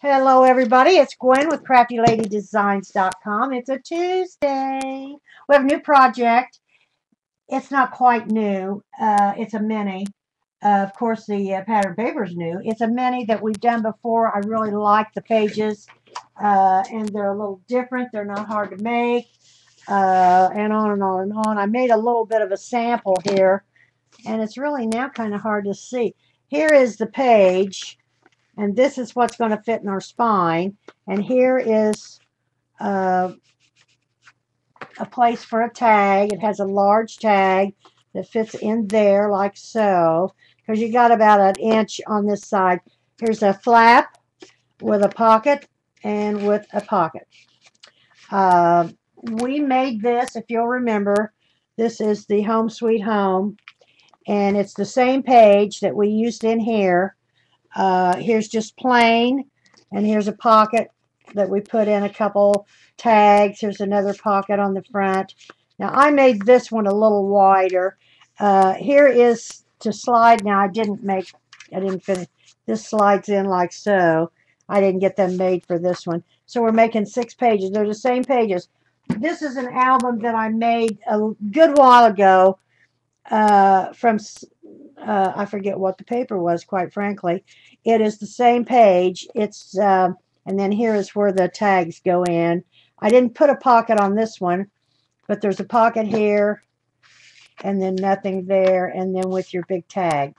Hello, everybody. It's Gwen with CraftyLadyDesigns.com. It's a Tuesday. We have a new project. It's not quite new. It's a mini. Of course, the pattern paper is new. It's a mini that we've done before. I really like the pages, and they're a little different. They're not hard to make, and on and on and on. I made a little bit of a sample here, and it's really now kind of hard to see. Here is the page. And this is what's going to fit in our spine. And here is uh, a place for a tag. It has a large tag that fits in there like so. Because you got about an inch on this side. Here's a flap with a pocket and with a pocket. We made this, if you'll remember. This is the Home Sweet Home. And it's the same page that we used in here. Here's just plain, and here's a pocket that we put in a couple tags. Here's another pocket on the front. Now I made this one a little wider. Here is to slide. Now I didn't finish. This slides in like so. I didn't get them made for this one. So we're making 6 pages. They're the same pages. This is an album that I made a good while ago from I forget what the paper was, quite frankly. It is the same page. It's and then here is where the tags go in. I didn't put a pocket on this one, but there's a pocket here, and then nothing there, and then with your big tag.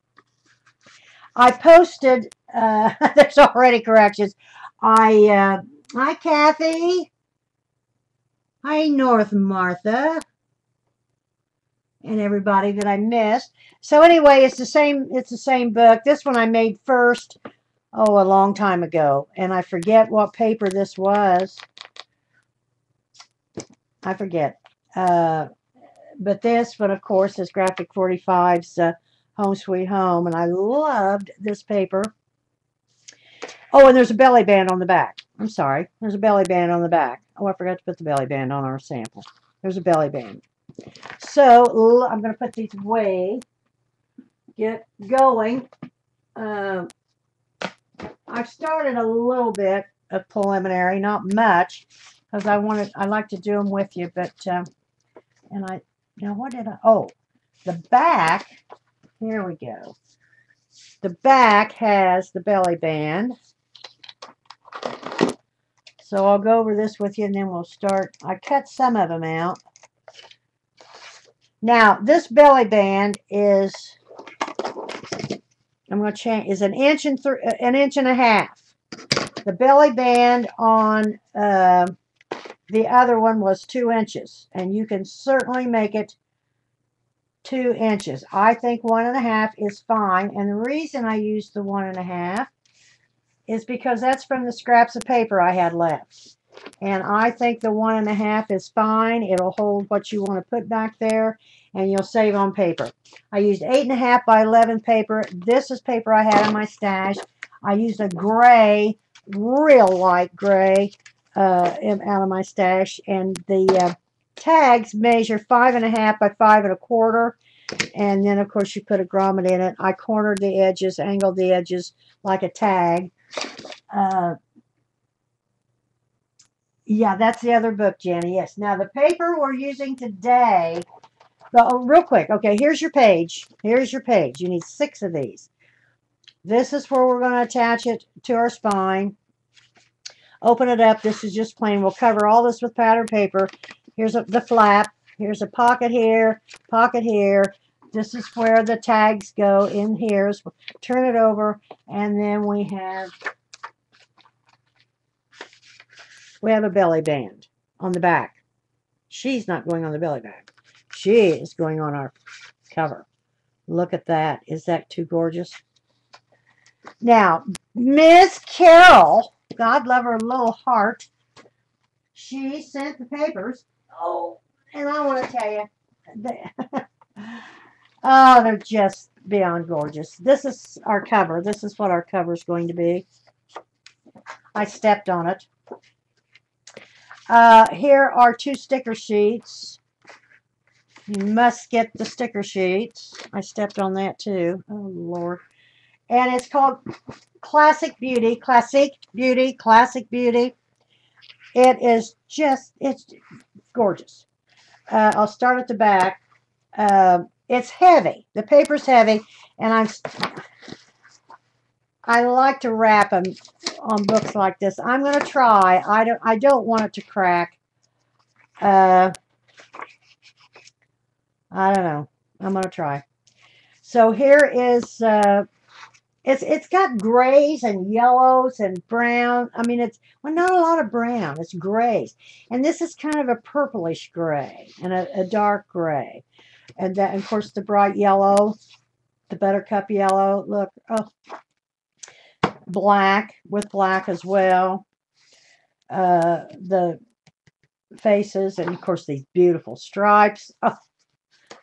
I posted. There's already corrections. Hi Kathy. Hi North Martha. And everybody that I missed. So anyway, it's the same book. This one I made first, a long time ago, and I forget what paper this was. I forget. But this one, of course, is Graphic 45's Home Sweet Home, and I loved this paper. Oh, and there's a belly band on the back. I'm sorry. There's a belly band on the back. Oh, I forgot to put the belly band on our sample. There's a belly band. So I'm going to put these away, get going. I've started a little bit of preliminary, not much, because I like to do them with you, but, the back, here we go. The back has the belly band. So I'll go over this with you, and then we'll start. I cut some of them out. Now, this belly band is, I'm going to change, is an inch and a half. The belly band on the other one was 2 inches, and you can certainly make it 2 inches. I think 1.5 is fine, and the reason I used the 1.5 is because that's from the scraps of paper I had left. And I think the 1.5 is fine. It'll hold what you want to put back there, and you'll save on paper. I used 8.5 by 11 paper. This is paper I had in my stash. I used a gray, real light gray, out of my stash, and the tags measure 5.5 by 5.25. And then, of course, you put a grommet in it. I cornered the edges, angled the edges like a tag. Yeah, that's the other book, Jenny. Yes. Now, the paper we're using today, real quick. Okay, here's your page. Here's your page. You need 6 of these. This is where we're going to attach it to our spine. Open it up. This is just plain. We'll cover all this with pattern paper. Here's the flap. Here's a pocket here, pocket here. This is where the tags go in here. So turn it over, and then we have a belly band on the back. She's not going on the belly band. She is going on our cover. Look at that. Is that too gorgeous? Now, Miss Carol, God love her little heart, she sent the papers. Oh, and I want to tell you, oh, they're just beyond gorgeous. This is our cover. This is what our cover is going to be. I stepped on it. Here are 2 sticker sheets. You must get the sticker sheets. I stepped on that too. Oh, Lord. And it's called Classic Beauty, Classique Beauty, Classic Beauty. It is just, it's gorgeous. I'll start at the back. It's heavy. The paper's heavy, and I like to wrap them on books like this. I'm going to try. I don't want it to crack. Uh, I don't know. I'm going to try. So here is it's got grays and yellows and brown. I mean, it's well, not a lot of brown. It's grays, and this is kind of a purplish gray and a dark gray, and that, and of course, the bright yellow, the buttercup yellow. Look, oh, black with black as well. The faces, and of course, these beautiful stripes. Oh,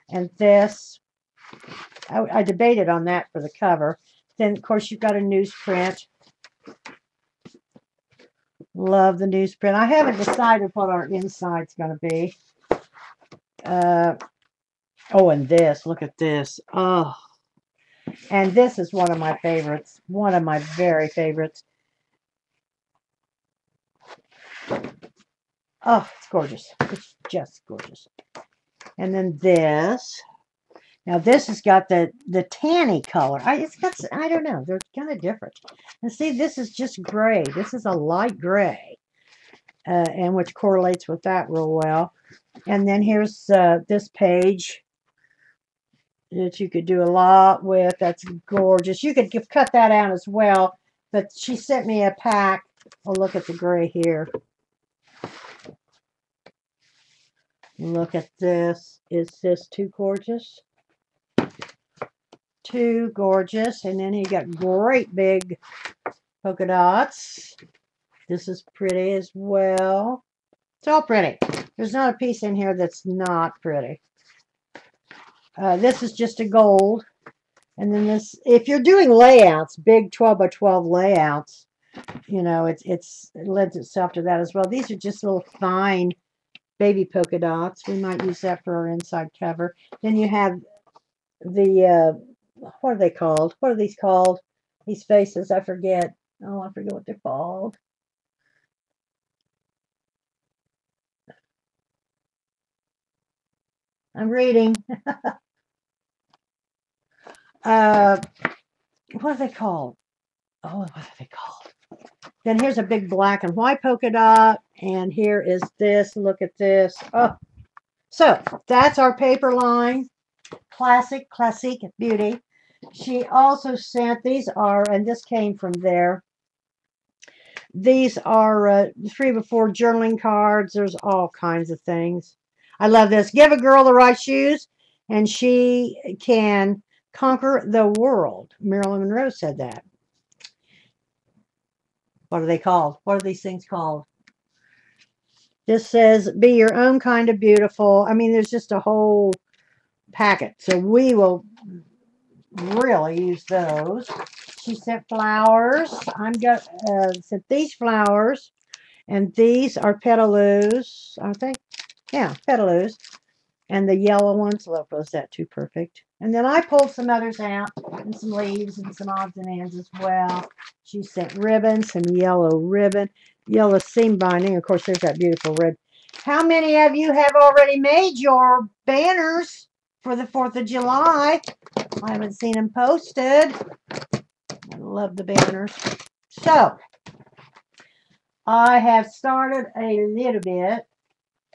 and this, I debated on that for the cover. Then, of course, you've got a newsprint. Love the newsprint. I haven't decided what our inside's going to be. Oh, and this. Look at this. Oh, and this is one of my favorites. One of my very favorites. Oh, it's gorgeous. It's just gorgeous. And then this. Now this has got the tanny color. It's got, I don't know. They're kind of different. And see, this is just gray. This is a light gray, and which correlates with that real well. And then here's this page that you could do a lot with. That's gorgeous. You could cut that out as well. But she sent me a pack. Oh, look at the gray here. Look at this. Is this too gorgeous? Too gorgeous. And then you got great big polka dots. This is pretty as well. It's all pretty. There's not a piece in here that's not pretty. This is just a gold. And then this, if you're doing layouts, big 12 by 12 layouts, you know, it lends itself to that as well. These are just little fine baby polka dots. We might use that for our inside cover. Then you have the, what are they called? What are these called? These faces, I forget. Oh, I forget what they're called. I'm reading. What are they called? Oh, what are they called? Then here's a big black and white polka dot. And here is this. Look at this. Oh, so that's our paper line. Classique Beauty. She also sent, these are, and this came from there. These are 3x4 journaling cards. There's all kinds of things. I love this. Give a girl the right shoes, and she can conquer the world. Marilyn Monroe said that. What are they called? What are these things called? This says, be your own kind of beautiful. I mean, there's just a whole packet. So we will really use those. She sent flowers. I'm going to sent these flowers. And these are petaloos, aren't they? Yeah, petaloos. And the yellow ones, look, was that too perfect? And then I pulled some others out, and some leaves, and some odds and ends as well. She sent ribbon, some yellow ribbon, yellow seam binding. Of course, there's that beautiful red. How many of you have already made your banners for the 4th of July? I haven't seen them posted. I love the banners. So, I have started a little bit.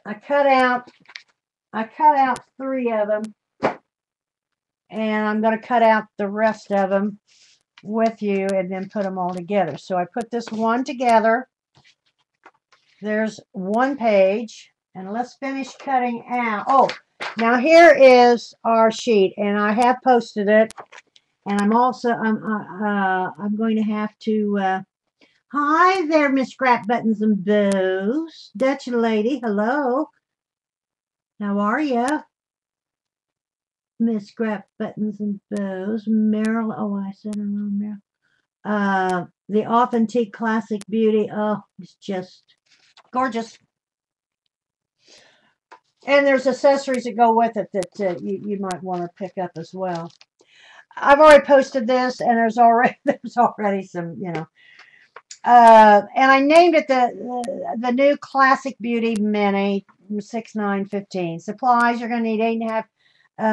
I cut out 3 of them, and I'm going to cut out the rest of them with you and then put them all together. So I put this one together. There's one page, and let's finish cutting out. Oh, now here is our sheet, and I have posted it, and I'm also I'm going to have to. Hi there, Miss Scrap Buttons and Bows, Dutch lady. Hello. How are you? Miss Scrap Buttons and Bows, Meryl. Oh, I said her wrong, Meryl. The Authentic Classic Beauty. Oh, it's just gorgeous. And there's accessories that go with it that you might want to pick up as well. I've already posted this, and there's already some, you know. And I named it the new Classic Beauty Mini 6/9/15. Supplies, you're going to need 8.5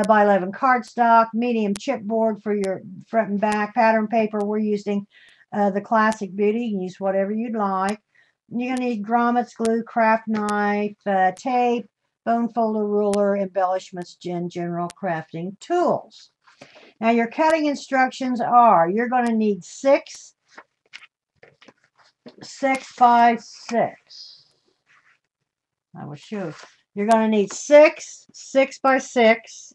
by 11 cardstock, medium chipboard for your front and back. Pattern paper, we're using the Classic Beauty. You can use whatever you'd like. You're going to need grommets, glue, craft knife, tape, bone folder ruler, embellishments, general crafting tools. Now your cutting instructions are, you're going to need 6 by 6. I will show you. You're going to need 6 by 6.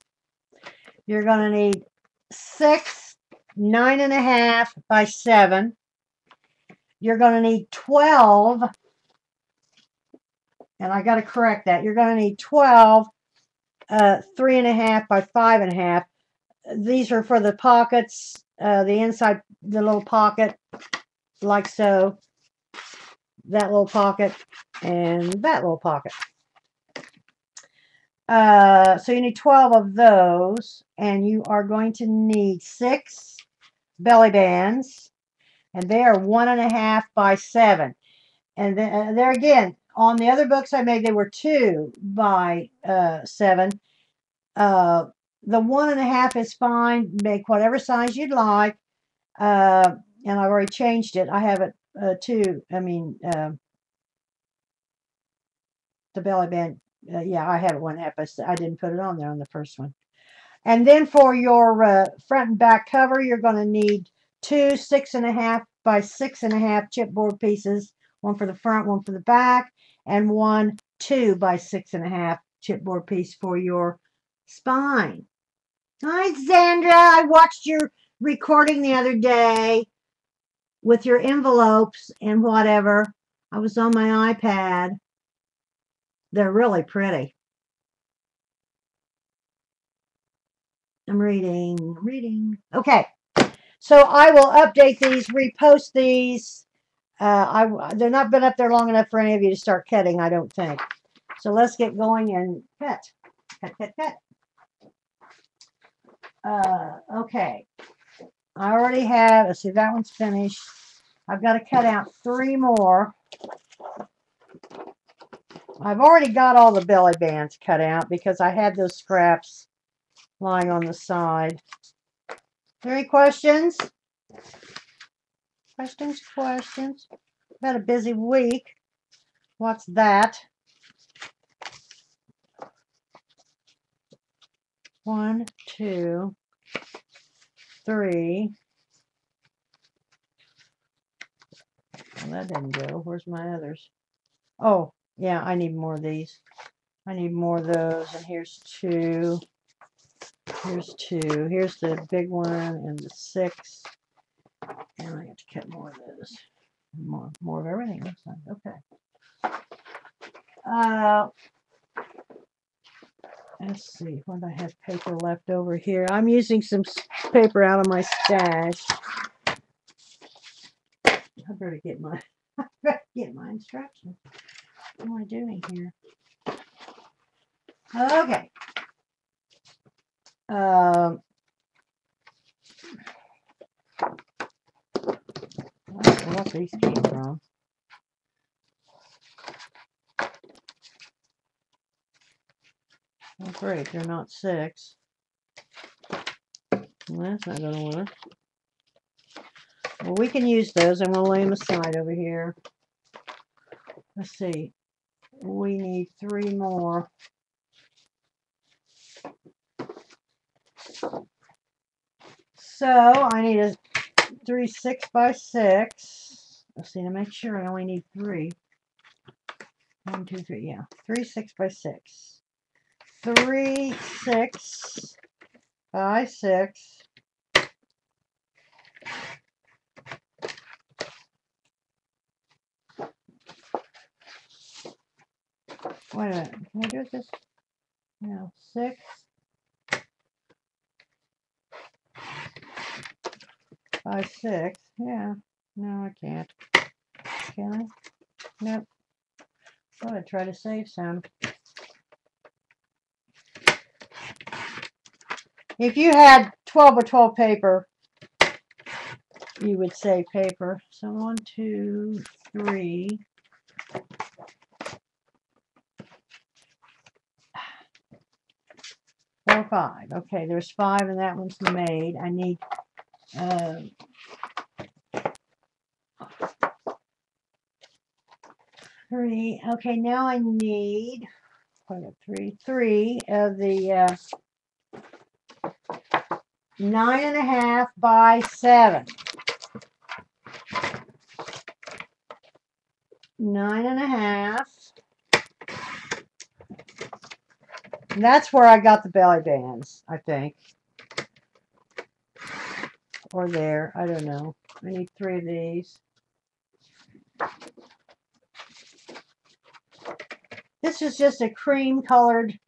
You're going to need 6 9.5 by 7. You're going to need 12, and I got to correct that. You're going to need 12 3.5 by 5.5. These are for the pockets, the inside, the little pocket, like so. That little pocket and that little pocket. So you need 12 of those, and you are going to need 6 belly bands, and they are 1.5 by 7. And then, there again, on the other books I made, they were 2 by 7. The 1.5 is fine. Make whatever size you'd like. And I've already changed it. I have it the belly band. Yeah, I have it 1.5 by 7. I didn't put it on there on the first one. And then for your front and back cover, you're going to need 2 6.5 by 6.5 chipboard pieces. One for the front, one for the back, and 1 2 by 6.5 chipboard piece for your spine. Hi, Sandra. I watched your recording the other day with your envelopes and whatever. I was on my iPad. They're really pretty. I'm reading. Okay. So I will update these, repost these. They're not been up there long enough for any of you to start cutting, I don't think. So let's get going and cut. Cut. Okay. I already have, let's see, that one's finished. I've got to cut out 3 more. I've already got all the belly bands cut out because I had those scraps lying on the side. Are there any questions? Questions? Had a busy week. What's that? 1, 2, 3. Well, that didn't go. Where's my others? Oh, yeah, I need more of these. I need more of those. And here's 2. Here's 2. Here's the big one and the 6. And I have to cut more of those. More of everything. Okay. Let's see. What do I have paper left over here? I'm using some paper out of my stash. I better get my instructions. What am I doing here? Okay. I don't know what these came from. Oh, great. They're not 6. Well, that's not going to work. Well, we can use those. I'm going to lay them aside over here. Let's see. We need 3 more. So I need a 3 6 by 6. Let's see to make sure I only need 3. 1, 2, 3. Yeah, 3 6 by 6. 3 6 by 6. Wait a minute. Can I do it this? No. 6 by 6. Yeah. No, I can't. Can I? Nope. Thought I'd try to save some. If you had 12 by 12 paper, you would say paper. So 1, 2, 3. 4, 5. Okay, there's 5 and that one's made. I need 3. Okay, now I need 3 of the 9.5 by 7. 9.5. And that's where I got the belly bands, I think. Or there, I don't know. I need 3 of these. This is just a cream colored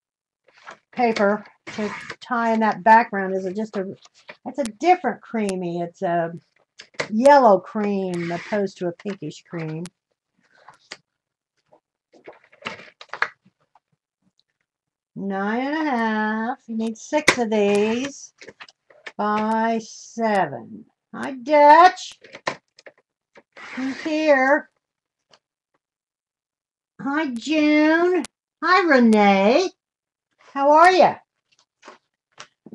paper to tie in that background. Is it just a, it's a different creamy. It's a yellow cream opposed to a pinkish cream. 9.5. You need 6 of these by 7. Hi, Dutch. Who's here? Hi, June. Hi, Renee. How are you?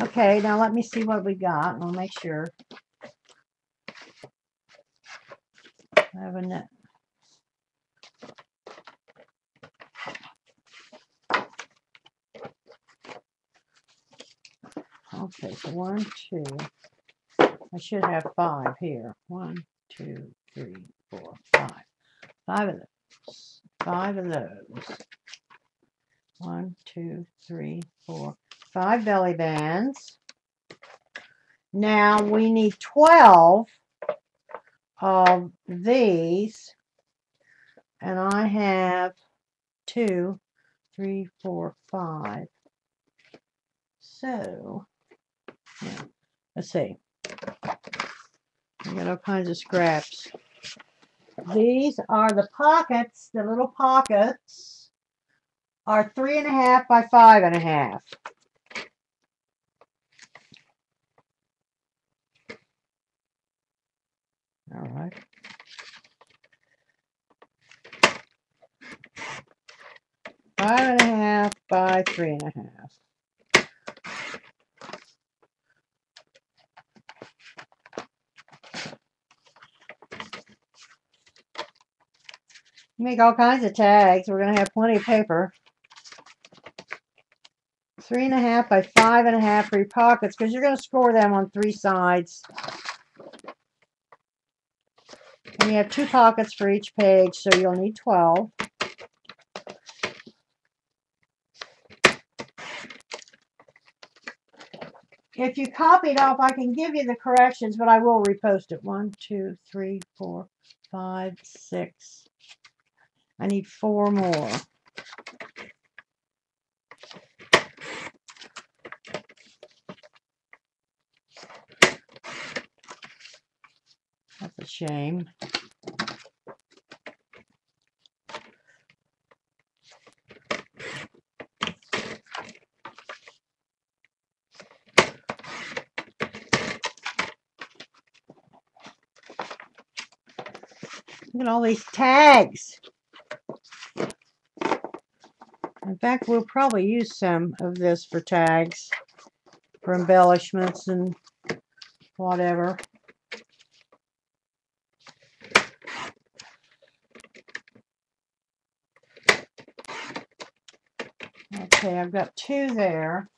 Okay, now let me see what we got. I'll make sure. I have a net. Okay, so 1, 2. I should have 5 here. 1, 2, 3, 4, 5. 5 of those. 5 of those. 1, 2, 3, 4, 5 belly bands. Now we need 12 of these, and I have 2, 3, 4, 5. So, yeah, let's see. I got all kinds of scraps. These are the pockets. The little pockets are 3.5 by 5.5. All right. Five and a half by 3.5. Make all kinds of tags. We're going to have plenty of paper. 3.5 by 5.5 for your pockets, because you're going to score them on 3 sides. And you have 2 pockets for each page, so you'll need 12. If you copied off, I can give you the corrections, but I will repost it. 1, 2, 3, 4, 5, 6. I need 4 more. That's a shame. Look at all these tags. In fact, we'll probably use some of this for tags, for embellishments and whatever. Okay, I've got 2 there.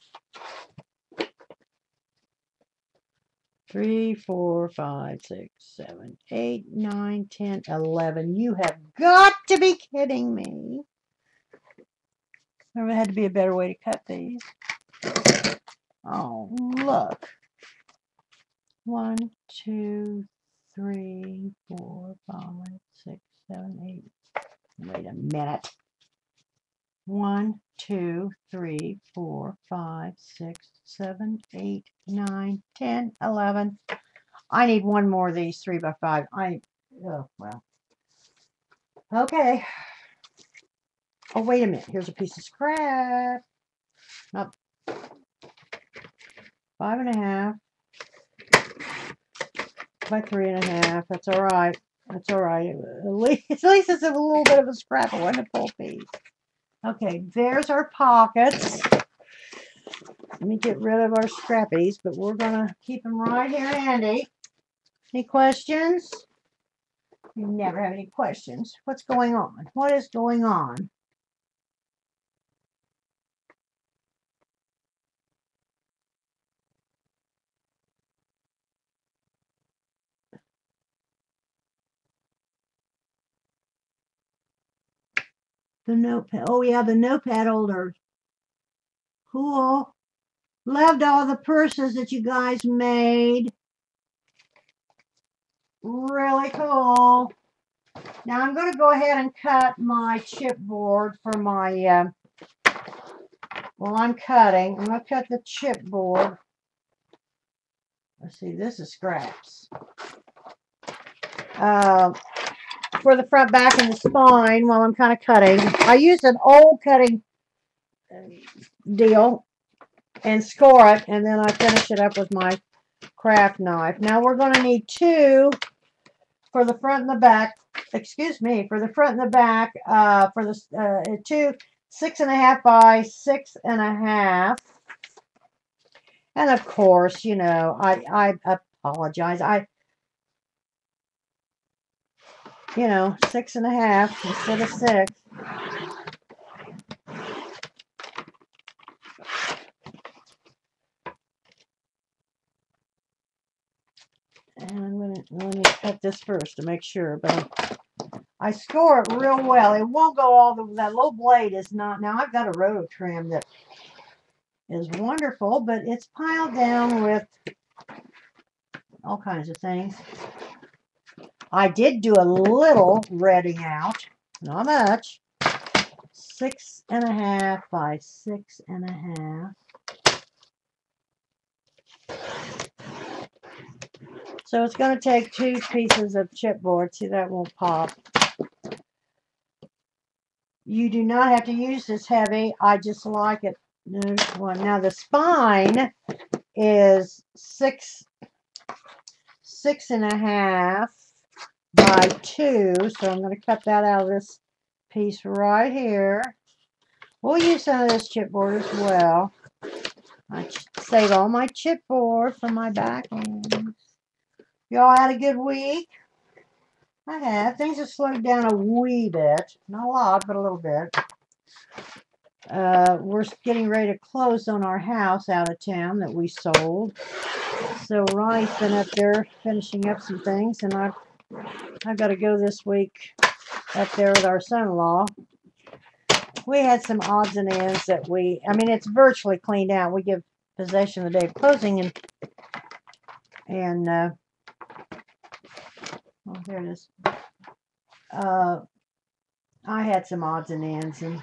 3, 4, 5, 6, 7, 8, 9, 10, 11. You have got to be kidding me. There had to be a better way to cut these. Oh, look. 1, 2, 3, 4, 5, 6, 7, 8. Wait a minute. 1, 2, 3, 4, 5, 6, 7, 8, 9, 10, 11. I need 1 more of these 3 by 5. Oh, well. Okay. Oh, wait a minute. Here's a piece of scrap. Not 5.5 by 3.5. That's all right. That's all right. At least it's a little bit of a scrap. It wasn't a full piece. Okay, there's our pockets. Let me get rid of our scrappies, but we're gonna keep them right here handy. Any questions? You never have any questions. What's going on? What is going on? The notepad. Oh yeah, the notepad holders. Cool. Loved all the purses that you guys made. Really cool. Now I'm going to go ahead and cut my chipboard for my, well, I'm going to cut the chipboard. Let's see, this is scraps. For the front, back, and the spine while I'm kind of cutting. I used an old cutting deal and score it, and then I finish it up with my craft knife. Now we're going to need 2 for the front and the back. Excuse me, for the front and the back. For the 2 6.5 by 6.5. And of course, you know, I apologize. You know, 6.5 instead of 6. And let me cut this first to make sure, but I score it real well. It won't go all the, that low blade is not, now I've got a roto trim that is wonderful, but it's piled down with all kinds of things. I did do a little redding out, not much. 6.5 by 6.5. So it's going to take 2 pieces of chipboard. See, that won't pop. You do not have to use this heavy. I just like it. There's one. Now the spine is 6.5 by 2. So I'm going to cut that out of this piece right here. We'll use some of this chipboard as well. I save all my chipboard for my backings. Y'all had a good week? I have. Things have slowed down a wee bit. Not a lot, but a little bit. We're getting ready to close on our house out of town that we sold. So Ronnie's been up there finishing up some things, and I've got to go this week up there with our son-in-law. We had some odds and ends that I mean, it's virtually cleaned out. We give possession the day of closing, and oh, there it is. I had some odds and ends, and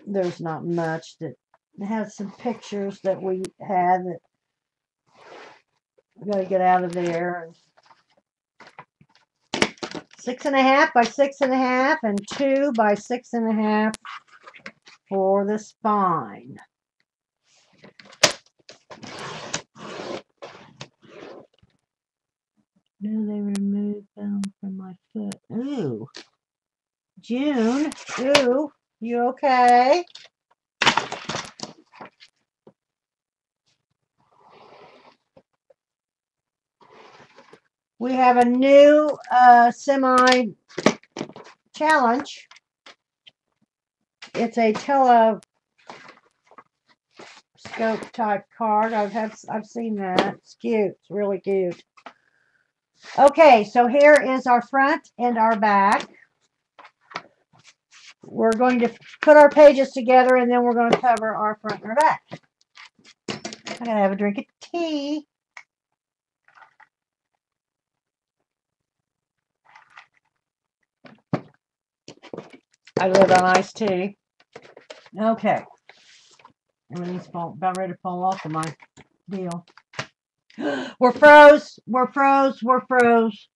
there's not much. That has some pictures that we had that we got to get out of there. 6.5 by 6.5 and 2 by 6.5 for the spine. No, they removed them from my foot. Ooh. June. Ooh. You okay? We have a new semi challenge. It's a telescope type card. I've seen that. It's cute. It's really cute. Okay, so here is our front and our back. We're going to put our pages together, and then we're going to cover our front and our back. I'm going to have a drink of tea. I live on iced tea. Okay. Everything's about ready to fall off of my deal. We're froze. We're froze. We're froze.